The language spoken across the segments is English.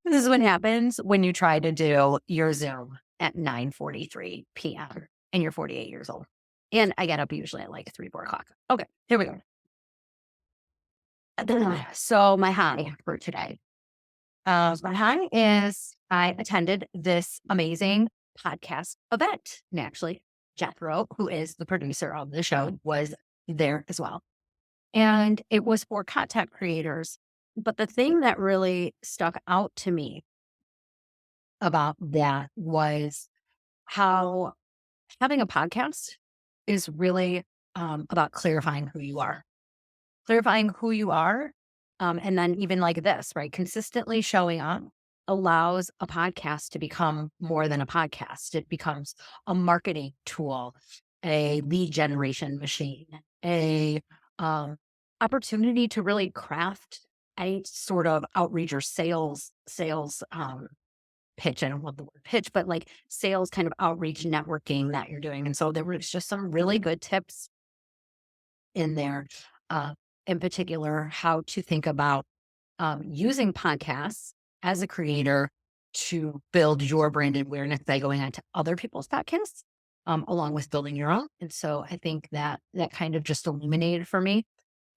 This is what happens when you try to do your Zoom at 9:43 p.m. and you're 48 years old. And I get up usually at like 3, 4 o'clock. Okay, here we go. So my high for today. My high is I attended this amazing podcast event. And actually, Jethro, who is the producer of the show, was there as well. And it was for content creators. But the thing that really stuck out to me about that was how having a podcast is really about clarifying who you are, and then even like this, right? Consistently showing up allows a podcast to become more than a podcast. It becomes a marketing tool, a lead generation machine, a opportunity to really craft any sort of outreach or sales pitch. I don't love the word pitch, but like sales kind of outreach networking that you're doing. And so there was just some really good tips in there, uh, in particular, how to think about using podcasts as a creator to build your brand awareness by going on to other people's podcasts, along with building your own. And so I think that that kind of just illuminated for me.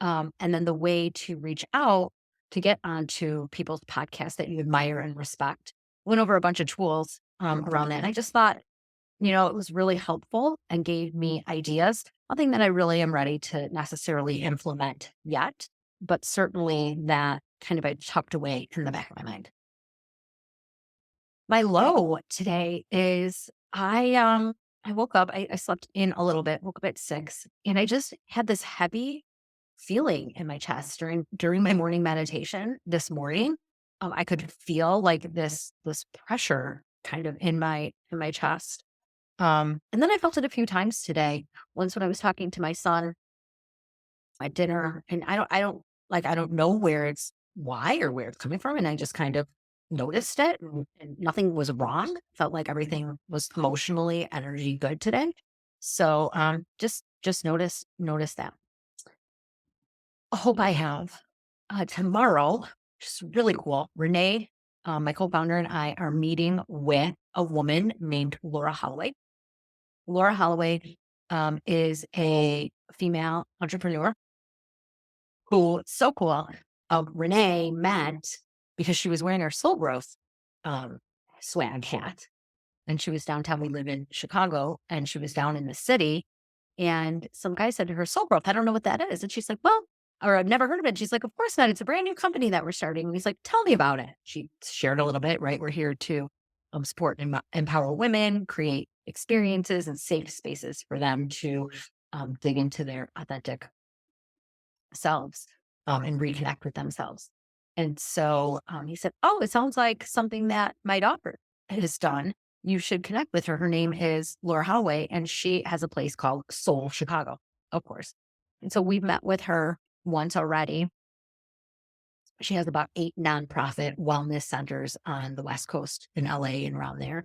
And then the way to reach out to get onto people's podcasts that you admire and respect. Went over a bunch of tools around that. And I just thought, it was really helpful and gave me ideas. Nothing that I really am ready to necessarily implement yet, but certainly that kind of I tucked away in the back of my mind. My low today is I woke up, I slept in a little bit, woke up at 6, and I just had this heavy feeling in my chest during my morning meditation this morning. I could feel like this pressure kind of in my chest. And then I felt it a few times today. Once when I was talking to my son at dinner, and I don't know why or where it's coming from, and I just kind of noticed it, and nothing was wrong. Felt like everything was emotionally energy good today. So just notice that. I hope I have tomorrow. Just really cool. Renee, my co-founder, and I are meeting with a woman named Laura Holloway. Laura Holloway is a female entrepreneur who, so cool. Renee met because she was wearing her Soul Growth um, swag hat. And she was downtown. We live in Chicago, and she was down in the city. And some guy said to her, Soul Growth, I don't know what that is. And she's like, well, or I've never heard of it. She's like, of course not. It's a brand new company that we're starting. And he's like, tell me about it. She shared a little bit, right? We're here to support and empower women, create experiences and safe spaces for them to dig into their authentic selves and reconnect with themselves. And so he said, oh, it sounds like something that my daughter has done. You should connect with her. Her name is Laura Holloway, and she has a place called Soul Chicago, of course. And so we've met with her once already. She has about 8 nonprofit wellness centers on the West Coast in LA and around there.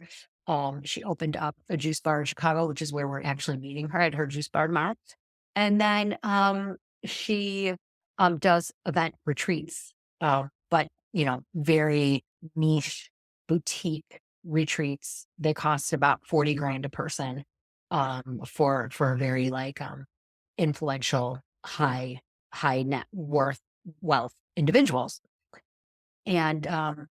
She opened up a juice bar in Chicago, which is where we're actually meeting her at her juice bar tomorrow. And then she does event retreats, but very niche boutique retreats. They cost about 40 grand a person for a very like influential high net worth wealth individuals. And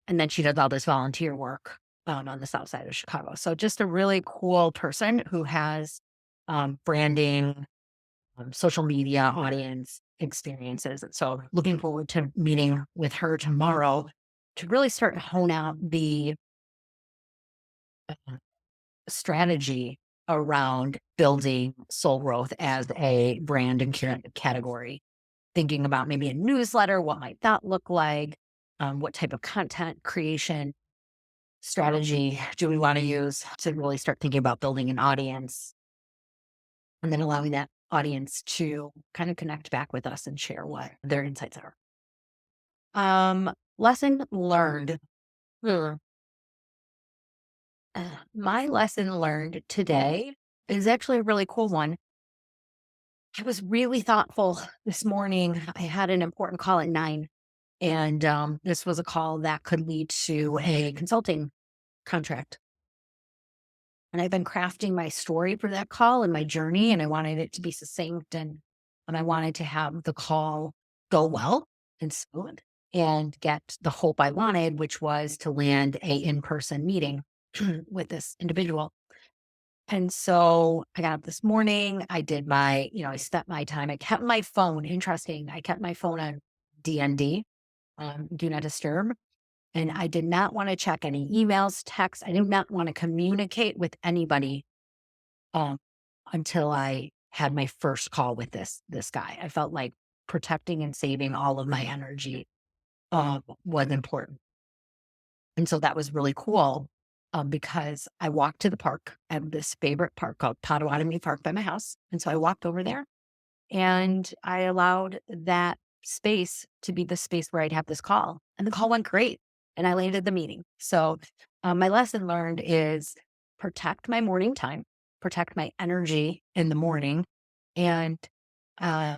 then she does all this volunteer work on the south side of Chicago. So just a really cool person who has branding, social media, audience experiences. And so looking forward to meeting with her tomorrow to really start to hone out the strategy around building Soul Growth as a brand and category. Thinking about maybe a newsletter, what might that look like? What type of content creation strategy do we want to use to really start thinking about building an audience and then allowing that audience to kind of connect back with us and share what their insights are. Lesson learned. Hmm. My lesson learned today is actually a really cool one. I was really thoughtful this morning. I had an important call at 9, And this was a call that could lead to a consulting contract. And I've been crafting my story for that call and my journey, and I wanted it to be succinct and I wanted to have the call go well and smooth and get the hope I wanted, which was to land a in-person meeting with this individual. And so I got up this morning, I did my, I spent my time, I kept my phone, interesting. I kept my phone on DND, do not disturb. And I did not want to check any emails, texts. I did not want to communicate with anybody um, until I had my first call with this guy. I felt like protecting and saving all of my energy was important, and so that was really cool because I walked to the park. I have this favorite park called Potawatomi Park by my house, and so I walked over there and I allowed that space to be the space where I'd have this call. And the call went great. And I landed the meeting. So, my lesson learned is protect my morning time, protect my energy in the morning, and uh,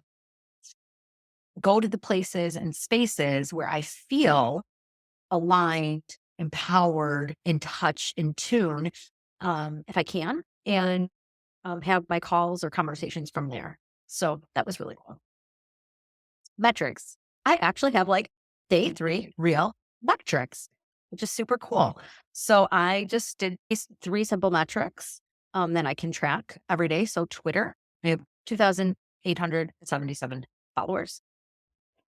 go to the places and spaces where I feel aligned, empowered, in touch, in tune, if I can, and have my calls or conversations from there. So that was really cool. Metrics. I actually have like day three real metrics, which is super cool. So I just did these three simple metrics that I can track every day. So Twitter, I have 2,877 followers.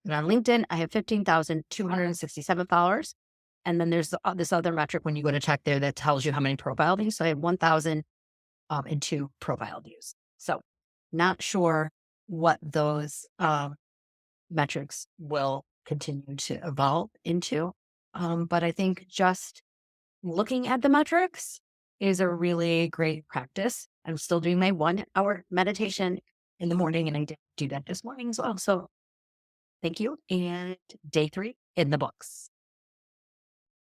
And on LinkedIn, I have 15,267 followers. And then there's this other metric when you go to check there that tells you how many profile views. So I have 1,002 profile views. So not sure what those metrics will continue to evolve into. But I think just looking at the metrics is a really great practice. I'm still doing my 1 hour meditation in the morning, and I did do that this morning as well. So thank you. And day three in the books.